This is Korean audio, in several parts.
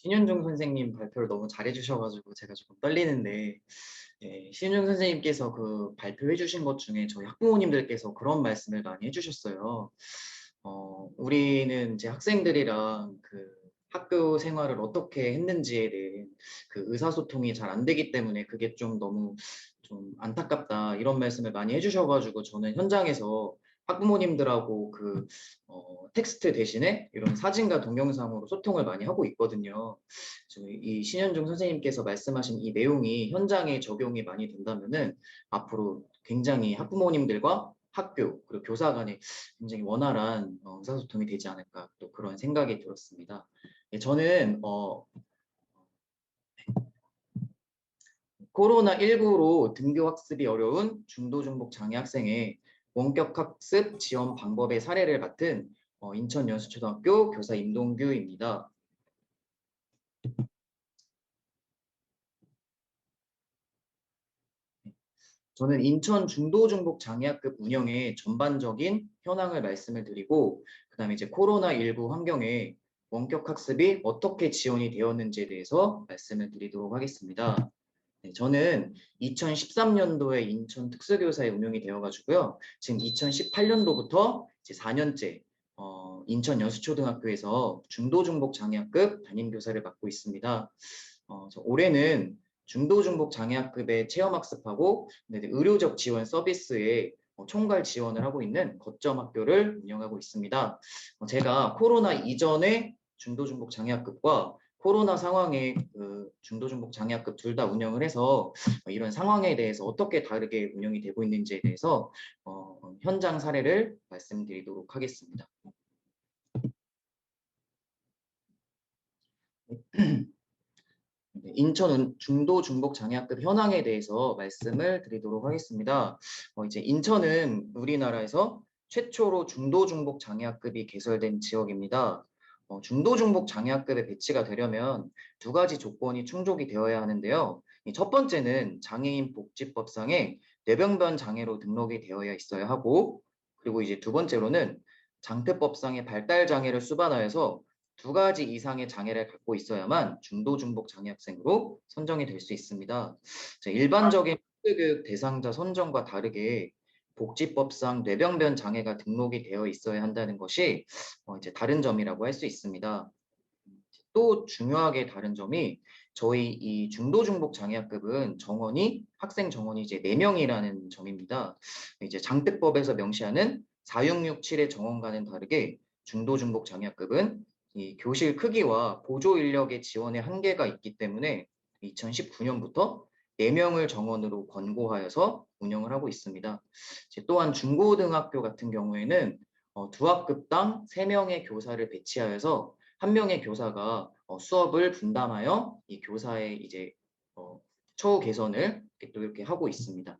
신윤중 선생님 발표를 너무 잘해주셔가지고 제가 조금 떨리는데, 신윤중 선생님께서 그 발표해주신 것 중에 저희 학부모님들께서 그런 말씀을 많이 해주셨어요. 우리는 이제 학생들이랑 그 학교 생활을 어떻게 했는지에 대해 그 의사소통이 잘 안 되기 때문에 그게 좀 너무 좀 안타깝다 이런 말씀을 많이 해주셔가지고 저는 현장에서 학부모님들하고 그 텍스트 대신에 이런 사진과 동영상으로 소통을 많이 하고 있거든요. 이 신현중 선생님께서 말씀하신 이 내용이 현장에 적용이 많이 된다면은 앞으로 굉장히 학부모님들과 학교 그리고 교사 간에 굉장히 원활한 의사소통이 되지 않을까 또 그런 생각이 들었습니다. 저는 코로나19로 등교 학습이 어려운 중도중복 장애 학생의 원격 학습 지원 방법의 사례를 맡은 인천 연수초등학교 교사 임동규입니다. 저는 인천 중도중복 장애학급 운영의 전반적인 현황을 말씀을 드리고, 그다음에 이제 코로나19 환경에 원격 학습이 어떻게 지원이 되었는지에 대해서 말씀을 드리도록 하겠습니다. 네, 저는 2013년도에 인천 특수교사에 운영이 되어가지고요. 지금 2018년도부터 이제 4년째 인천 여수초등학교에서 중도중복 장애학급 담임교사를 맡고 있습니다. 올해는 중도중복 장애학급에 체험학습하고 의료적 지원 서비스에 총괄 지원을 하고 있는 거점 학교를 운영하고 있습니다. 제가 코로나 이전에 중도중복 장애학급과 코로나 상황에 그 중도중복 장애학급 둘 다 운영을 해서 이런 상황에 대해서 어떻게 다르게 운영이 되고 있는지에 대해서 현장 사례를 말씀드리도록 하겠습니다. 인천 중도중복 장애학급 현황에 대해서 말씀을 드리도록 하겠습니다. 이제 인천은 우리나라에서 최초로 중도중복 장애학급이 개설된 지역입니다. 중도중복 장애학급에 배치가 되려면 두 가지 조건이 충족이 되어야 하는데요. 첫 번째는 장애인 복지법상의 뇌병변 장애로 등록이 되어야 있어야 하고, 그리고 이제 두 번째로는 장태법상의 발달 장애를 수반하여서 두 가지 이상의 장애를 갖고 있어야만 중도중복 장애 학생으로 선정이 될 수 있습니다. 일반적인 학교교육 대상자 선정과 다르게 복지법상 뇌병변 장애가 등록이 되어 있어야 한다는 것이 이제 다른 점이라고 할 수 있습니다. 또 중요하게 다른 점이 저희 이 중도중복 장애학급은 정원이 학생 정원이 이제 4명이라는 점입니다. 이제 장특법에서 명시하는 4667의 정원과는 다르게 중도중복 장애학급은 이 교실 크기와 보조 인력의 지원에 한계가 있기 때문에 2019년부터 4명을 정원으로 권고하여서 운영을 하고 있습니다. 또한 중고등학교 같은 경우에는 두 학급당 3명의 교사를 배치하여서 한 명의 교사가 수업을 분담하여 이 교사의 이제 처우 개선을 또 이렇게 하고 있습니다.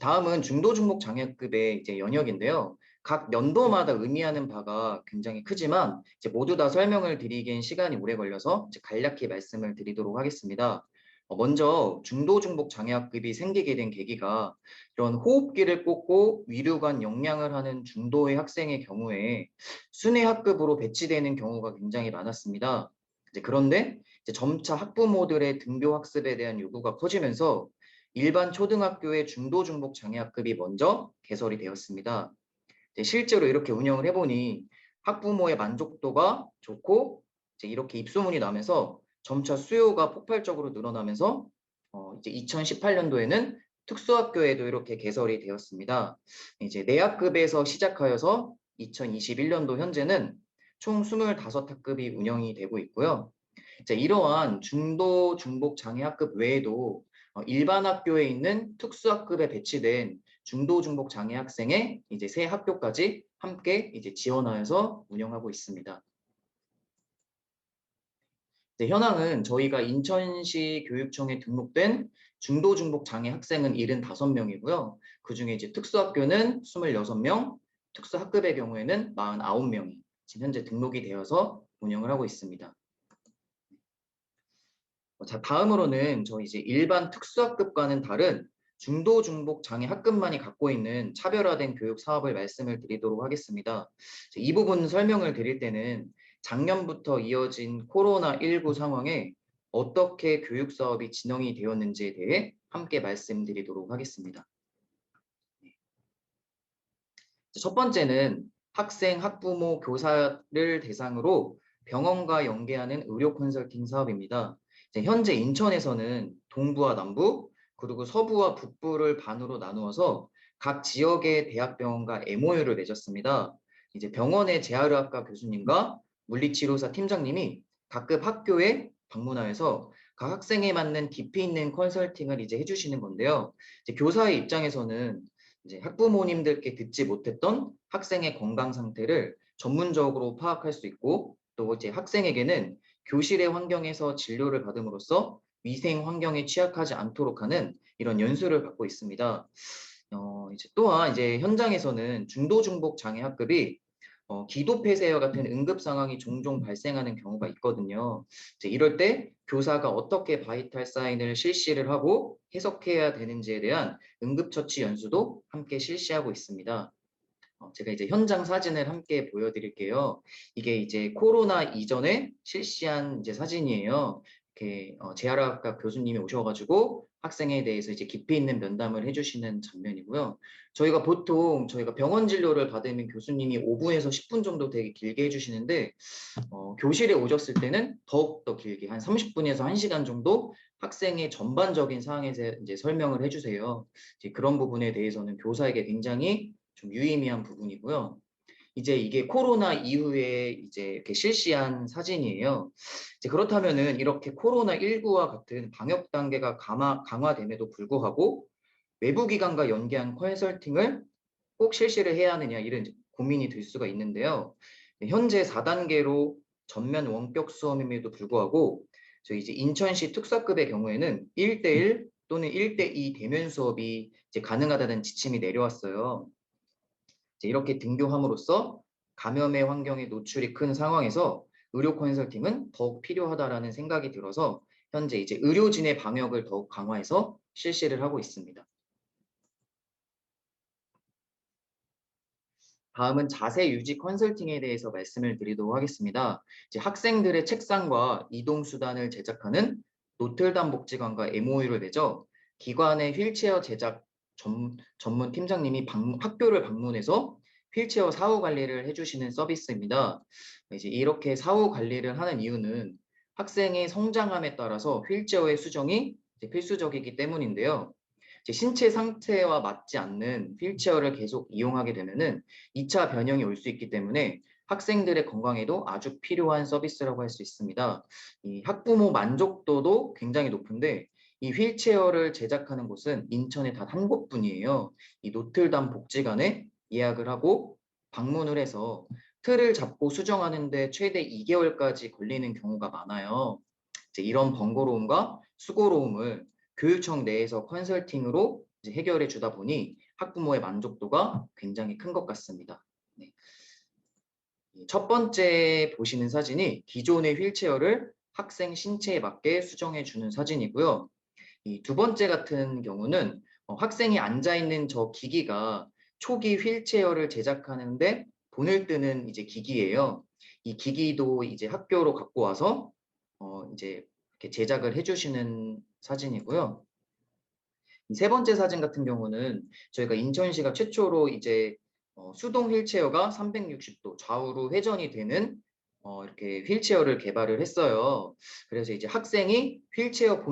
다음은 중도중복 장애급의 이제 연역인데요. 각 연도마다 의미하는 바가 굉장히 크지만 이제 모두 다 설명을 드리기엔 시간이 오래 걸려서 이제 간략히 말씀을 드리도록 하겠습니다. 먼저 중도중복 장애학급이 생기게 된 계기가 이런 호흡기를 꽂고 위류관 영양을 하는 중도의 학생의 경우에 순회 학급으로 배치되는 경우가 굉장히 많았습니다. 그런데 이제 점차 학부모들의 등교 학습에 대한 요구가 커지면서 일반 초등학교의 중도중복 장애학급이 먼저 개설이 되었습니다. 실제로 이렇게 운영을 해보니 학부모의 만족도가 좋고 이제 이렇게 입소문이 나면서 점차 수요가 폭발적으로 늘어나면서 이제 2018년도에는 특수학교에도 이렇게 개설이 되었습니다. 이제 내학급에서 시작하여서 2021년도 현재는 총 25학급이 운영이 되고 있고요. 이제 이러한 중도 중복 장애 학급 외에도 일반 학교에 있는 특수학급에 배치된 중도 중복 장애 학생의 이제 새 학교까지 함께 이제 지원하여서 운영하고 있습니다. 네, 현황은 저희가 인천시 교육청에 등록된 중도 중복 장애 학생은 75명이고요. 그중에 이제 특수학교는 26명, 특수학급의 경우에는 49명이 지금 현재 등록이 되어서 운영을 하고 있습니다. 자, 다음으로는 저희 이제 일반 특수학급과는 다른 중도 중복 장애 학급만이 갖고 있는 차별화된 교육 사업을 말씀을 드리도록 하겠습니다. 이 부분 설명을 드릴 때는 작년부터 이어진 코로나19 상황에 어떻게 교육 사업이 진행이 되었는지에 대해 함께 말씀드리도록 하겠습니다. 첫 번째는 학생, 학부모, 교사를 대상으로 병원과 연계하는 의료 컨설팅 사업입니다. 현재 인천에서는 동부와 남부, 그리고 서부와 북부를 반으로 나누어서 각 지역의 대학병원과 MOU를 맺었습니다. 이제 병원의 재활의학과 교수님과 물리치료사 팀장님이 각급 학교에 방문하여서 각 학생에 맞는 깊이 있는 컨설팅을 이제 해주시는 건데요. 이제 교사의 입장에서는 이제 학부모님들께 듣지 못했던 학생의 건강 상태를 전문적으로 파악할 수 있고, 또 이제 학생에게는 교실의 환경에서 진료를 받음으로써 위생 환경에 취약하지 않도록 하는 이런 연수를 받고 있습니다. 이제 또한 이제 현장에서는 중도 중복 장애 학급이 기도 폐쇄와 같은 응급 상황이 종종 발생하는 경우가 있거든요. 이제 이럴 때 교사가 어떻게 바이탈 사인을 실시를 하고 해석해야 되는지에 대한 응급처치 연수도 함께 실시하고 있습니다. 제가 이제 현장 사진을 함께 보여드릴게요. 이게 이제 코로나 이전에 실시한 이제 사진이에요. 이렇게 재활학과 교수님이 오셔가지고 학생에 대해서 이제 깊이 있는 면담을 해주시는 장면이고요. 저희가 병원 진료를 받으면 교수님이 5분에서 10분 정도 되게 길게 해주시는데 교실에 오셨을 때는 더욱더 길게 한 30분에서 1시간 정도 학생의 전반적인 사항에 대해 이제 설명을 해주세요. 이제 그런 부분에 대해서는 교사에게 굉장히 좀 유의미한 부분이고요. 이제 이게 코로나 이후에 이제 이렇게 실시한 사진이에요. 이제 그렇다면은 이렇게 코로나19와 같은 방역 단계가 강화됨에도 불구하고 외부 기관과 연계한 컨설팅을 꼭 실시를 해야 하느냐 이런 고민이 들 수가 있는데요. 현재 4단계로 전면 원격 수업임에도 불구하고 저희 이제 인천시 특사급의 경우에는 1대1 또는 1대2 대면 수업이 이제 가능하다는 지침이 내려왔어요. 이렇게 등교함으로써 감염의 환경에 노출이 큰 상황에서 의료 컨설팅은 더욱 필요하다라는 생각이 들어서 현재 이제 의료진의 방역을 더욱 강화해서 실시를 하고 있습니다. 다음은 자세 유지 컨설팅에 대해서 말씀을 드리도록 하겠습니다. 이제 학생들의 책상과 이동 수단을 제작하는 노틀담 복지관과 MOU를 맺어 기관의 휠체어 제작 전문 팀장님이 학교를 방문해서 휠체어 사후 관리를 해주시는 서비스입니다. 이제 이렇게 사후 관리를 하는 이유는 학생의 성장함에 따라서 휠체어의 수정이 필수적이기 때문인데요. 신체 상태와 맞지 않는 휠체어를 계속 이용하게 되면은 2차 변형이 올 수 있기 때문에 학생들의 건강에도 아주 필요한 서비스라고 할 수 있습니다. 이 학부모 만족도도 굉장히 높은데 이 휠체어를 제작하는 곳은 인천에 단 한 곳뿐이에요. 이 노틀담 복지관에 예약을 하고 방문을 해서 틀을 잡고 수정하는데 최대 2개월까지 걸리는 경우가 많아요. 이제 이런 번거로움과 수고로움을 교육청 내에서 컨설팅으로 이제 해결해 주다 보니 학부모의 만족도가 굉장히 큰 것 같습니다. 네. 첫 번째 보시는 사진이 기존의 휠체어를 학생 신체에 맞게 수정해 주는 사진이고요. 이 두 번째 같은 경우는 학생이 앉아 있는 저 기기가 초기 휠체어를 제작하는데 돈을 뜨는 이제 기기예요. 이 기기도 이제 학교로 갖고 와서 이제 이렇게 제작을 해주시는 사진이고요. 이 세 번째 사진 같은 경우는 저희가 인천시가 최초로 이제 수동 휠체어가 360도 좌우로 회전이 되는 이렇게 휠체어를 개발을 했어요. 그래서 이제 학생이 휠체어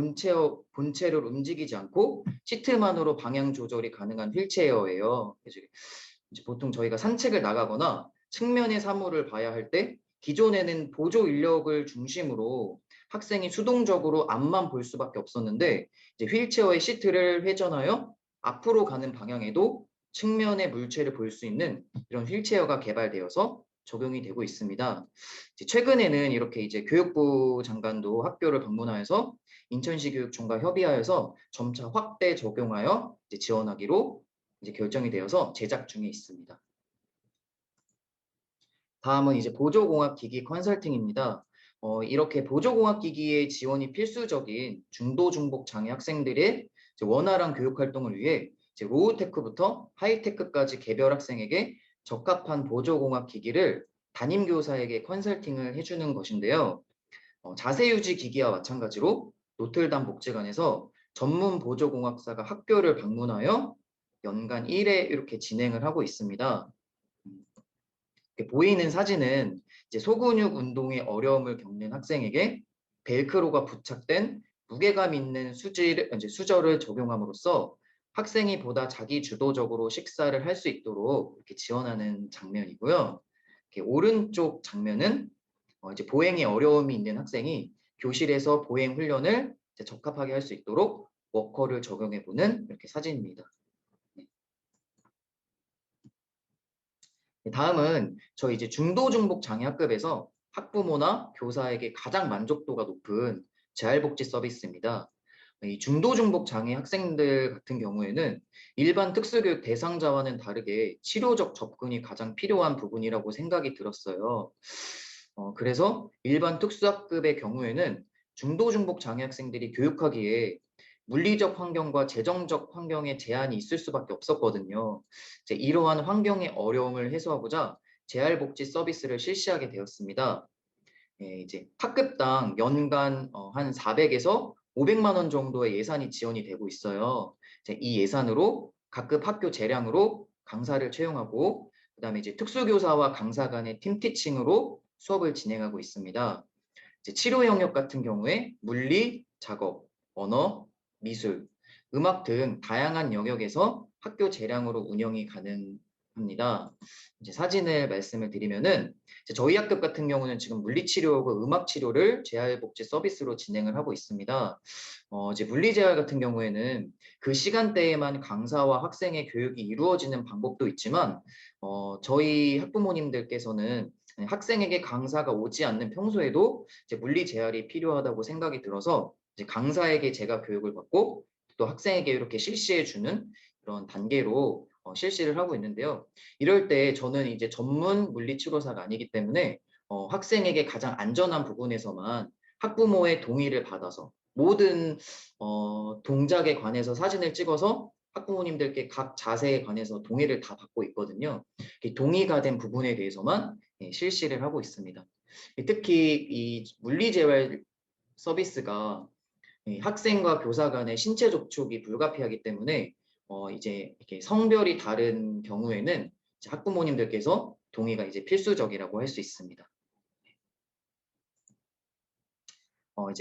본체를 움직이지 않고 시트만으로 방향 조절이 가능한 휠체어예요. 그래서 이제 보통 저희가 산책을 나가거나 측면의 사물을 봐야 할 때 기존에는 보조 인력을 중심으로 학생이 수동적으로 앞만 볼 수밖에 없었는데 이제 휠체어의 시트를 회전하여 앞으로 가는 방향에도 측면의 물체를 볼 수 있는 이런 휠체어가 개발되어서 적용이 되고 있습니다. 최근에는 이렇게 이제 교육부 장관도 학교를 방문하여서 인천시 교육청과 협의하여서 점차 확대 적용하여 이제 지원하기로 이제 결정이 되어서 제작 중에 있습니다. 다음은 이제 보조공학기기 컨설팅입니다. 이렇게 보조공학기기의 지원이 필수적인 중도 중복 장애 학생들의 원활한 교육 활동을 위해 로우테크부터 하이테크까지 개별 학생에게 적합한 보조공학 기기를 담임 교사에게 컨설팅을 해주는 것인데요. 자세 유지 기기와 마찬가지로 노틀담 복지관에서 전문 보조공학사가 학교를 방문하여 연간 1회 이렇게 진행을 하고 있습니다. 보이는 사진은 소근육 운동에 어려움을 겪는 학생에게 벨크로가 부착된 무게감 있는 수저를 적용함으로써 학생이 보다 자기 주도적으로 식사를 할 수 있도록 이렇게 지원하는 장면이고요. 오른쪽 장면은 보행에 어려움이 있는 학생이 교실에서 보행 훈련을 적합하게 할 수 있도록 워커를 적용해 보는 이렇게 사진입니다. 다음은 저희 중도 중복 장애 학급에서 학부모나 교사에게 가장 만족도가 높은 재활복지 서비스입니다. 이 중도 중복 장애 학생들 같은 경우에는 일반 특수교육 대상자와는 다르게 치료적 접근이 가장 필요한 부분이라고 생각이 들었어요. 그래서 일반 특수학급의 경우에는 중도 중복 장애 학생들이 교육하기에 물리적 환경과 재정적 환경에 제한이 있을 수밖에 없었거든요. 이러한 환경의 어려움을 해소하고자 재활복지 서비스를 실시하게 되었습니다. 학급당 연간 한 400에서 500만 원 정도의 예산이 지원이 되고 있어요. 이 예산으로 각급 학교 재량으로 강사를 채용하고 그다음에 특수교사와 강사 간의 팀티칭으로 수업을 진행하고 있습니다. 치료 영역 같은 경우에 물리, 작업, 언어, 미술, 음악 등 다양한 영역에서 학교 재량으로 운영이 가능합니다. 사진을 말씀을 드리면은 저희 학급 같은 경우는 지금 물리치료하고 음악치료를 재활복지 서비스로 진행을 하고 있습니다. 물리재활 같은 경우에는 그 시간대에만 강사와 학생의 교육이 이루어지는 방법도 있지만 저희 학부모님들께서는 학생에게 강사가 오지 않는 평소에도 물리 재활이 필요하다고 생각이 들어서 강사에게 제가 교육을 받고 또 학생에게 이렇게 실시해 주는 그런 단계로 실시를 하고 있는데요. 이럴 때 저는 전문 물리치료사가 아니기 때문에 학생에게 가장 안전한 부분에서만 학부모의 동의를 받아서 모든 동작에 관해서 사진을 찍어서 학부모님들께 각 자세에 관해서 동의를 다 받고 있거든요. 동의가 된 부분에 대해서만 실시를 하고 있습니다. 특히 이 물리재활 서비스가 학생과 교사 간의 신체 접촉이 불가피하기 때문에 이렇게 성별이 다른 경우에는 학부모님들께서 동의가 필수적이라고 할 수 있습니다.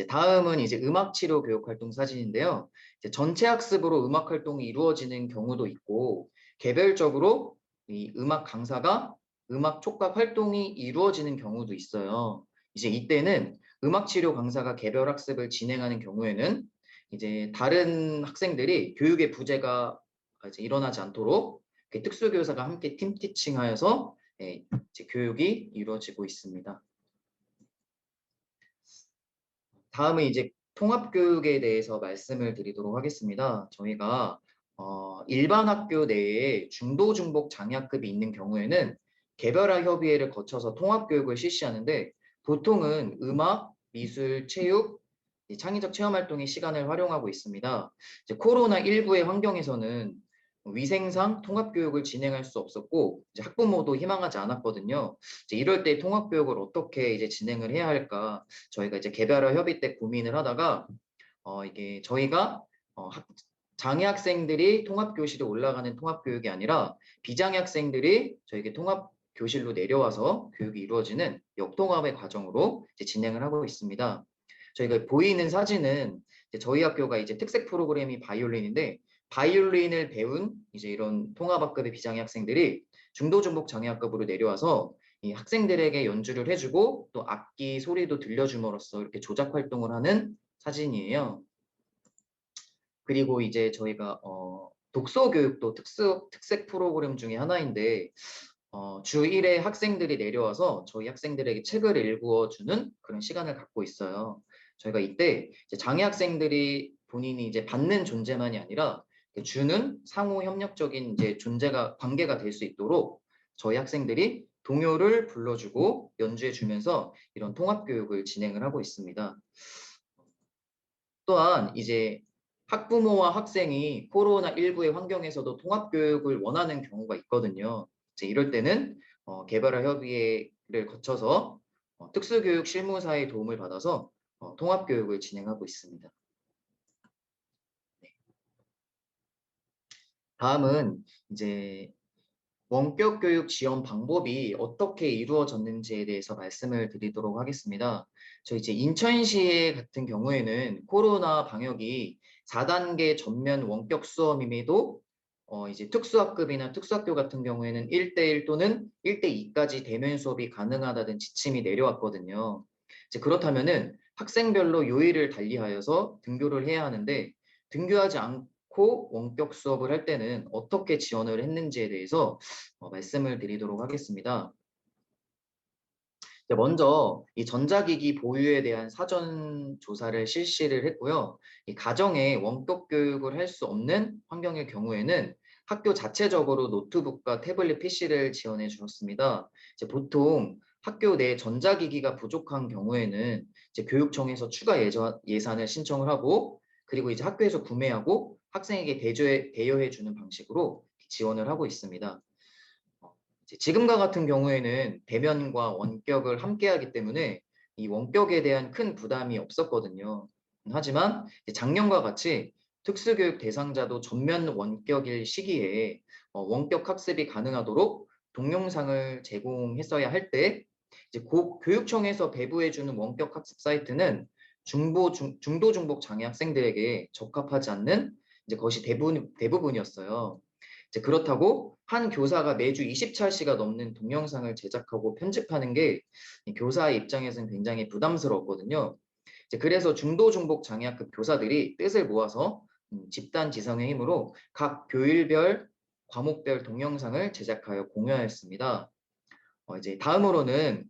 다음은 음악 치료 교육 활동 사진인데요. 전체 학습으로 음악 활동이 이루어지는 경우도 있고 개별적으로 이 음악 강사가 음악 촉각 활동이 이루어지는 경우도 있어요. 이때는 음악 치료 강사가 개별 학습을 진행하는 경우에는 다른 학생들이 교육의 부재가 일어나지 않도록 특수교사가 함께 팀 티칭하여서 교육이 이루어지고 있습니다. 다음은 통합교육에 대해서 말씀을 드리도록 하겠습니다. 저희가 일반 학교 내에 중도 중복 장애학급이 있는 경우에는 개별화 협의회를 거쳐서 통합교육을 실시하는데 보통은 음악, 미술, 체육, 창의적 체험활동의 시간을 활용하고 있습니다. 코로나19의 환경에서는 위생상 통합교육을 진행할 수 없었고 학부모도 희망하지 않았거든요. 이럴 때 통합교육을 어떻게 진행을 해야 할까 저희가 개별화 협의 때 고민을 하다가 이게 저희가 장애 학생들이 통합교실에 올라가는 통합교육이 아니라 비장애 학생들이 저에게 통합교실로 내려와서 교육이 이루어지는 역통합의 과정으로 진행을 하고 있습니다. 저희가 보이는 사진은 저희 학교가 특색 프로그램이 바이올린인데 바이올린을 배운 이런 통합학급의 비장애 학생들이 중도 중복 장애학급으로 내려와서 이 학생들에게 연주를 해주고 또 악기 소리도 들려줌으로써 이렇게 조작 활동을 하는 사진이에요. 그리고 저희가 독서 교육도 특색 프로그램 중에 하나인데 주 1회 학생들이 내려와서 저희 학생들에게 책을 읽어주는 그런 시간을 갖고 있어요. 저희가 이때 장애 학생들이 본인이 받는 존재만이 아니라 주는 상호 협력적인 관계가 될 수 있도록 저희 학생들이 동요를 불러주고 연주해 주면서 이런 통합 교육을 진행을 하고 있습니다. 또한 학부모와 학생이 코로나19의 환경에서도 통합교육을 원하는 경우가 있거든요. 이제 이럴 때는 개발화 협의회를 거쳐서 특수교육 실무사의 도움을 받아서 통합교육을 진행하고 있습니다. 다음은 이제 원격 교육 지원 방법이 어떻게 이루어졌는지에 대해서 말씀을 드리도록 하겠습니다. 저 이제 인천시 같은 경우에는 코로나 방역이 4단계 전면 원격 수업임에도 이제 특수학급이나 특수학교 같은 경우에는 1대1 또는 1대2까지 대면 수업이 가능하다는 지침이 내려왔거든요. 이제 그렇다면은 학생별로 요일을 달리하여서 등교를 해야 하는데 등교하지 않고 원격 수업을 할 때는 어떻게 지원을 했는지에 대해서 말씀을 드리도록 하겠습니다. 먼저 이 전자기기 보유에 대한 사전 조사를 실시를 했고요. 이 가정에 원격 교육을 할 수 없는 환경의 경우에는 학교 자체적으로 노트북과 태블릿 PC를 지원해 주었습니다. 이제 보통 학교 내 전자기기가 부족한 경우에는 이제 교육청에서 추가 예산을 신청을 하고 그리고 이제 학교에서 구매하고 학생에게 대여해 주는 방식으로 지원을 하고 있습니다. 지금과 같은 경우에는 대면과 원격을 함께 하기 때문에 이 원격에 대한 큰 부담이 없었거든요. 하지만 작년과 같이 특수교육 대상자도 전면 원격일 시기에 원격 학습이 가능하도록 동영상을 제공했어야 할 때 이제 교육청에서 배부해주는 원격 학습 사이트는 중도 중복 장애 학생들에게 적합하지 않는 이제 것이 대부분이었어요. 이제 그렇다고 한 교사가 매주 20차시가 넘는 동영상을 제작하고 편집하는 게 교사의 입장에서는 굉장히 부담스러웠거든요. 이제 그래서 중도 중복 장애학급 교사들이 뜻을 모아서 집단 지성의 힘으로 각 교일별 과목별 동영상을 제작하여 공유하였습니다. 이제 다음으로는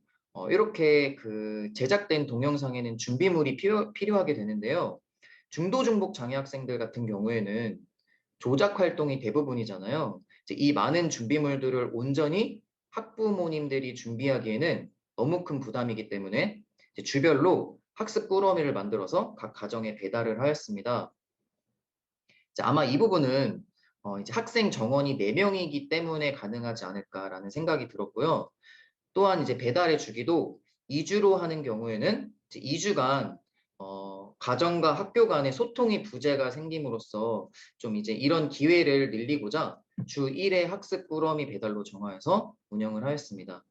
이렇게 그 제작된 동영상에는 준비물이 필요하게 되는데요. 중도 중복 장애 학생들 같은 경우에는 조작 활동이 대부분이잖아요. 이제 이 많은 준비물들을 온전히 학부모님들이 준비하기에는 너무 큰 부담이기 때문에 이제 주별로 학습 꾸러미를 만들어서 각 가정에 배달을 하였습니다. 이제 아마 이 부분은 이제 학생 정원이 4명이기 때문에 가능하지 않을까라는 생각이 들었고요. 또한 이제 배달해 주기도 2주로 하는 경우에는 이제 2주간 가정과 학교 간의 소통이 부재가 생김으로써 좀 이제 이런 기회를 늘리고자 주 1회 학습 꾸러미 배달로 정하여서 운영을 하였습니다.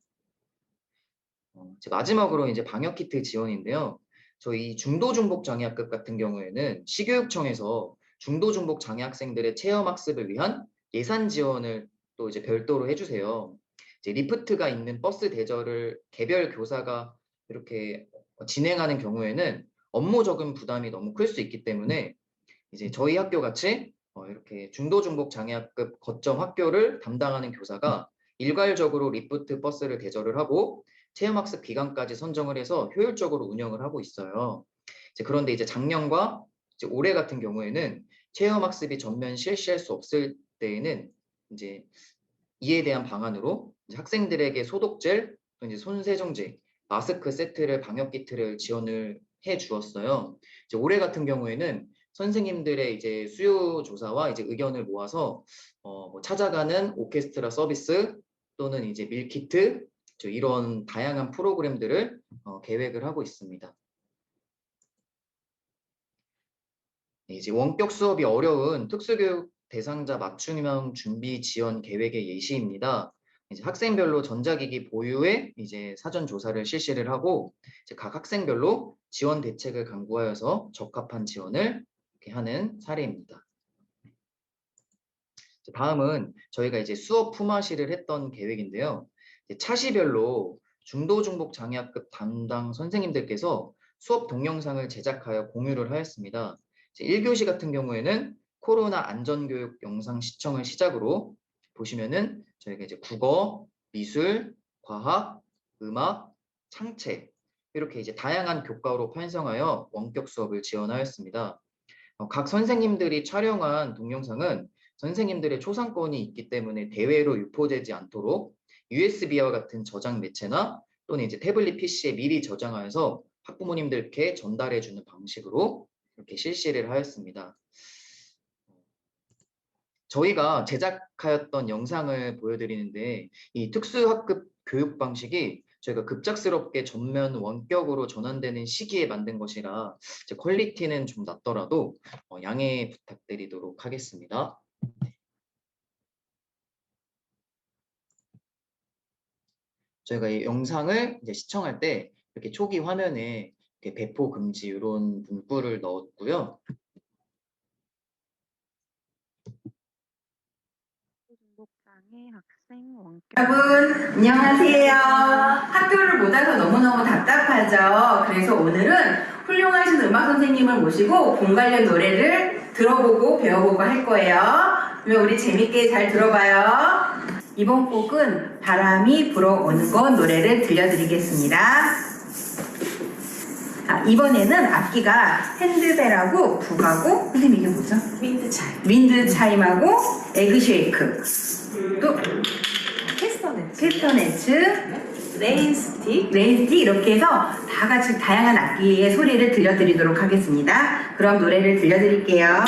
이제 마지막으로 이제 방역 키트 지원인데요. 저희 중도 중복 장애학급 같은 경우에는 시교육청에서 중도 중복 장애 학생들의 체험 학습을 위한 예산 지원을 또 이제 별도로 해주세요. 이제 리프트가 있는 버스 대절을 개별 교사가 이렇게 진행하는 경우에는 업무적인 부담이 너무 클 수 있기 때문에 이제 저희 학교 같이 이렇게 중도 중복 장애학급 거점 학교를 담당하는 교사가 일괄적으로 리프트 버스를 대절을 하고 체험학습 기간까지 선정을 해서 효율적으로 운영을 하고 있어요. 이제 그런데 이제 작년과 이제 올해 같은 경우에는 체험학습이 전면 실시할 수 없을 때에는 이제 이에 대한 방안으로 이제 학생들에게 소독젤, 또 이제 손세정제, 마스크 세트를 방역 키트를 지원을 해 주었어요. 이제 올해 같은 경우에는 선생님들의 이제 수요 조사와 이제 의견을 모아서 뭐 찾아가는 오케스트라 서비스 또는 이제 밀키트 이런 다양한 프로그램들을 계획을 하고 있습니다. 네, 이제 원격 수업이 어려운 특수교육 대상자 맞춤형 준비 지원 계획의 예시입니다. 이제 학생별로 전자기기 보유에 이제 사전 조사를 실시를 하고 이제 각 학생별로 지원 대책을 강구하여서 적합한 지원을 이렇게 하는 사례입니다. 다음은 저희가 이제 수업 품앗이를 했던 계획인데요. 차시별로 중도 중복 장애학급 담당 선생님들께서 수업 동영상을 제작하여 공유를 하였습니다. 1교시 같은 경우에는 코로나 안전교육 영상 시청을 시작으로 보시면은 저희가 이제 국어, 미술, 과학, 음악, 창체 이렇게 이제 다양한 교과로 편성하여 원격 수업을 지원하였습니다. 각 선생님들이 촬영한 동영상은 선생님들의 초상권이 있기 때문에 대외로 유포되지 않도록 USB와 같은 저장 매체나 또는 이제 태블릿 PC에 미리 저장하여서 학부모님들께 전달해 주는 방식으로 이렇게 실시를 하였습니다. 저희가 제작하였던 영상을 보여드리는데 이 특수학급 교육 방식이 저희가 급작스럽게 전면 원격으로 전환되는 시기에 만든 것이라 이제 퀄리티는 좀 낮더라도 양해 부탁드리도록 하겠습니다. 저희가 이 영상을 이제 시청할 때 이렇게 초기 화면에 이렇게 배포 금지 이런 문구를 넣었고요. 중독장애 학생 원격. 여러분 안녕하세요. 학교를 못 와서 너무너무 답답하죠. 그래서 오늘은 훌륭하신 음악 선생님을 모시고 봄 관련 노래를 들어보고 배워보고 할 거예요. 그러면 우리 재밌게 잘 들어봐요. 이번 곡은 바람이 불어오는 곳 노래를 들려드리겠습니다. 이번에는 악기가 핸드벨하고 북하고, 선생님 이게 뭐죠? 윈드 차임하고 에그쉐이크, 또 캐스터네츠, 레인스틱 이렇게 해서 다 같이 다양한 악기의 소리를 들려드리도록 하겠습니다. 그럼 노래를 들려드릴게요.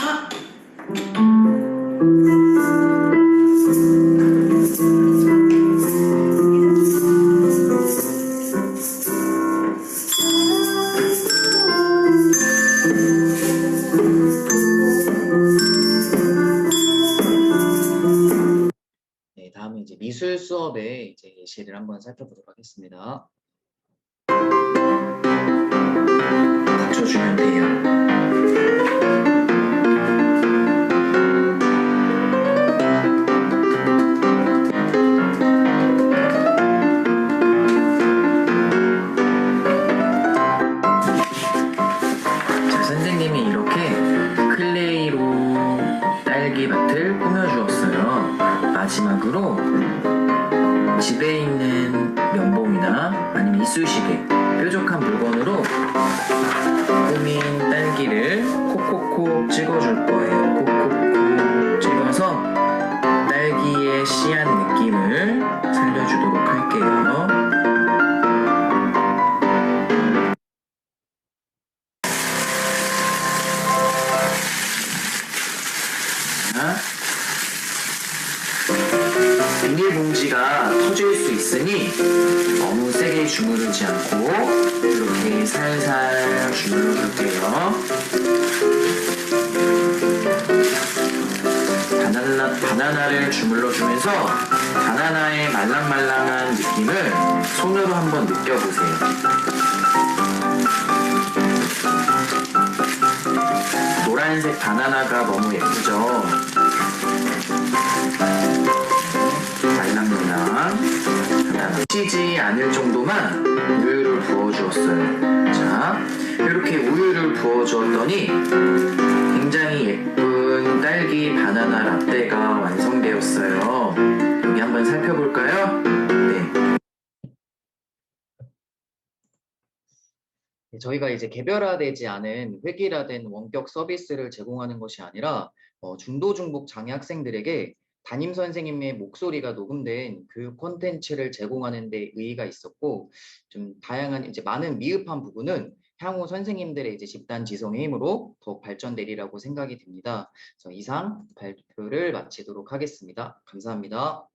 네, 다음은 이제 미술 수업의 이제 예시를 한번 살펴보도록 하겠습니다. 맞춰주면 돼요. 자, 선생님이 이렇게 클레이로 딸기밭을 꾸며주었어요. 마지막으로 집에 있는 면봉이나 아니면 이쑤시개, 뾰족한 물건으로 꾸민 딸기를 콕콕콕 찍어줄 거예요. 콕콕콕 찍어서 딸기의 씨앗 느낌을 살려주도록 할게요. 자, 비닐봉지가 터질 수 있으니 너무 세게 주무르지 않고 이렇게 살살 주물러 줄게요. 바나나를 주물러 주면서 바나나의 말랑말랑한 느낌을 손으로 한번 느껴보세요. 노란색 바나나가 너무 예쁘죠? 말랑말랑 바나나. 치지 않을 정도만 우유를 부어주었어요. 자, 이렇게 우유를 부어주었더니 굉장히 예쁜 딸기 바나나 라떼가 완성되었어요. 여기 한번 살펴볼까요? 네. 저희가 이제 개별화되지 않은 획일화된 원격 서비스를 제공하는 것이 아니라 중도 중복 장애 학생들에게 담임 선생님의 목소리가 녹음된 교육 콘텐츠를 제공하는 데 의의가 있었고, 좀 다양한 이제 많은 미흡한 부분은 향후 선생님들의 이제 집단 지성의 힘으로 더욱 발전되리라고 생각이 듭니다. 그래서 이상 발표를 마치도록 하겠습니다. 감사합니다.